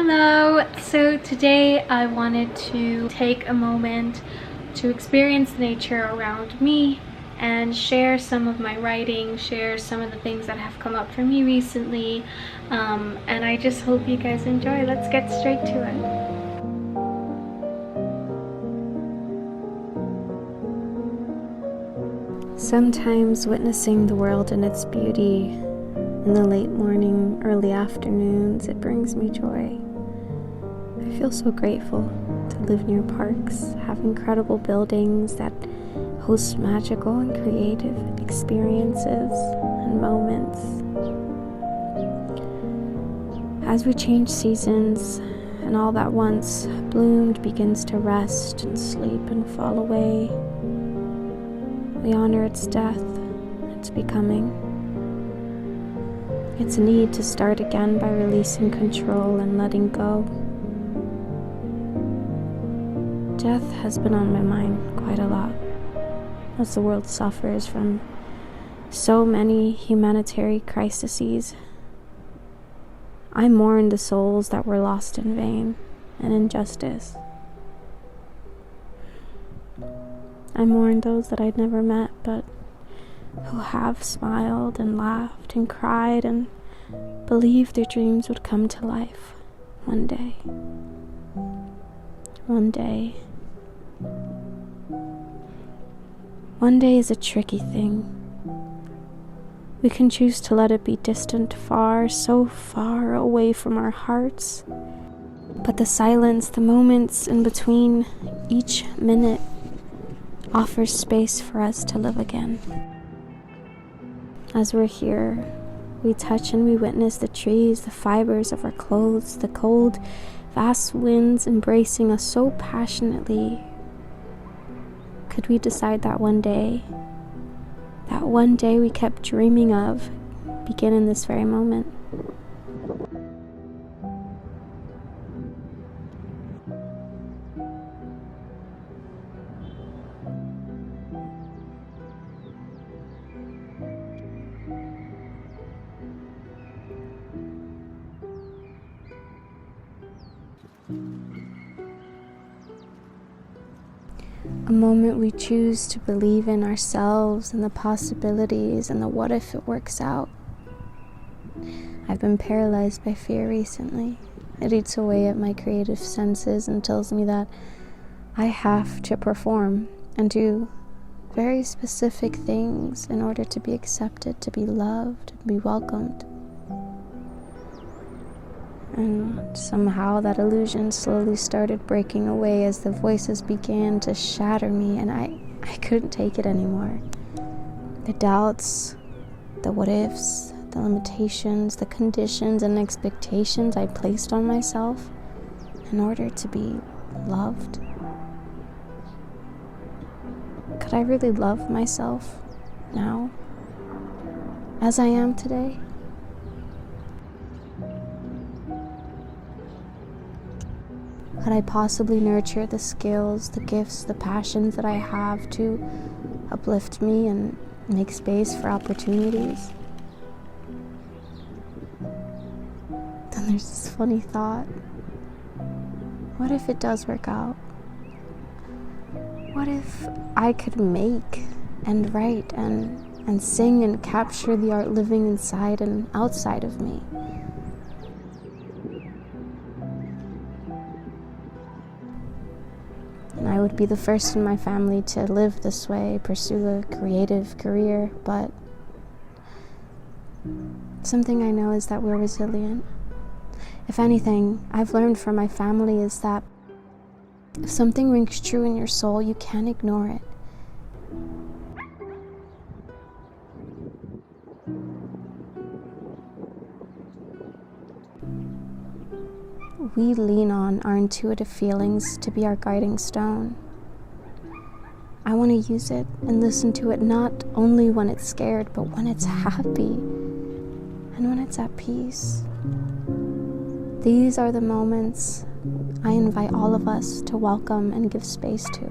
Hello! So today I wanted to take a moment to experience nature around me and share some of my writing, share some of the things that have come up for me recently, and I just hope you guys enjoy. Let's get straight to it. Sometimes witnessing the world in its beauty in the late morning, early afternoons, it brings me joy. I feel so grateful to live near parks, have incredible buildings that host magical and creative experiences and moments. As we change seasons and all that once bloomed begins to rest and sleep and fall away, we honor its death, its becoming, its need to start again by releasing control and letting go. Death has been on my mind quite a lot as the world suffers from so many humanitarian crises. I mourn the souls that were lost in vain and injustice. I mourn those that I'd never met, but who have smiled and laughed and cried and believed their dreams would come to life one day. One day. One day is a tricky thing. We can choose to let it be distant, far, so far away from our hearts. But the silence, the moments in between each minute, offers space for us to live again. As we're here, we touch and we witness the trees, the fibers of our clothes, the cold, vast winds embracing us so passionately. Could we decide that one day we kept dreaming of, begin in this very moment? A moment we choose to believe in ourselves and the possibilities and the what if it works out. I've been paralyzed by fear recently. It eats away at my creative senses and tells me that I have to perform and do very specific things in order to be accepted, to be loved, to be welcomed. And somehow that illusion slowly started breaking away as the voices began to shatter me, and I couldn't take it anymore. The doubts, the what ifs, the limitations, the conditions and expectations I placed on myself in order to be loved. Could I really love myself now, as I am today? Could I possibly nurture the skills, the gifts, the passions that I have to uplift me and make space for opportunities? Then there's this funny thought. What if it does work out? What if I could make and write and sing and capture the art living inside and outside of me? And I would be the first in my family to live this way, pursue a creative career, but something I know is that we're resilient. If anything, I've learned from my family is that if something rings true in your soul, you can't ignore it. We lean on our intuitive feelings to be our guiding stone. I want to use it and listen to it not only when it's scared, but when it's happy and when it's at peace. These are the moments I invite all of us to welcome and give space to.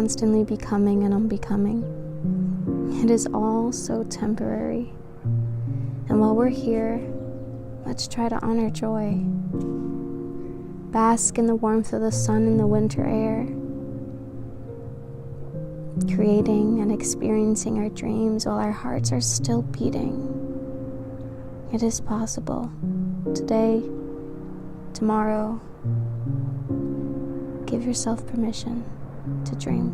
constantly becoming and unbecoming. It is all so temporary. And while we're here, let's try to honor joy. Bask in the warmth of the sun in the winter air, creating and experiencing our dreams while our hearts are still beating. It is possible. Today, tomorrow, give yourself permission to dream.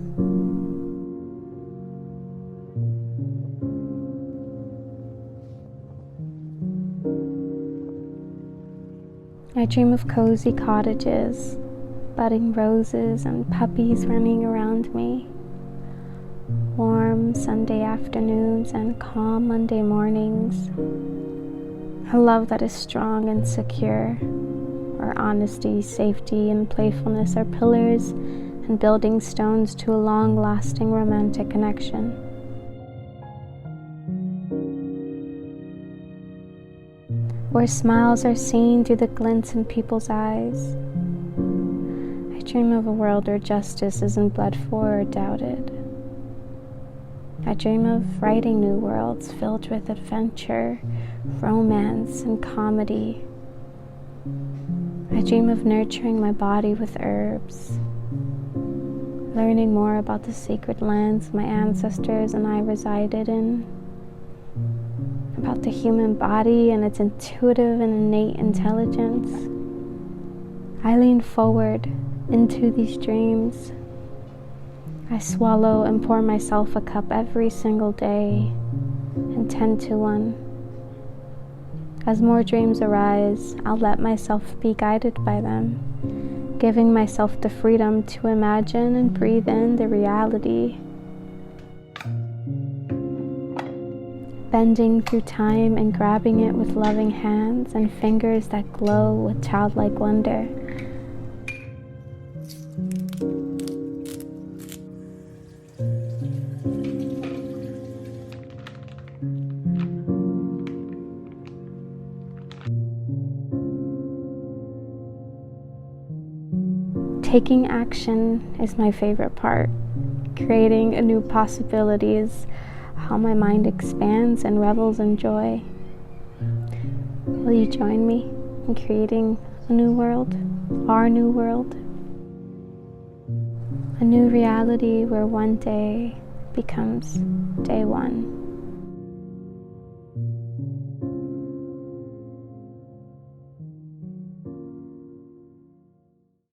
I dream of cozy cottages, budding roses, and puppies running around me. Warm Sunday afternoons and calm Monday mornings. A love that is strong and secure, where honesty, safety, and playfulness are pillars and building stones to a long-lasting romantic connection. Where smiles are seen through the glints in people's eyes. I dream of a world where justice isn't bled for or doubted. I dream of writing new worlds filled with adventure, romance, and comedy. I dream of nurturing my body with herbs, learning more about the sacred lands my ancestors and I resided in, about the human body and its intuitive and innate intelligence. I lean forward into these dreams. I swallow and pour myself a cup every single day and tend to one. As more dreams arise, I'll let myself be guided by them, giving myself the freedom to imagine and breathe in the reality. Bending through time and grabbing it with loving hands and fingers that glow with childlike wonder. Taking action is my favorite part. Creating a new possibility is how my mind expands and revels in joy. Will you join me in creating a new world, our new world? A new reality where one day becomes day one.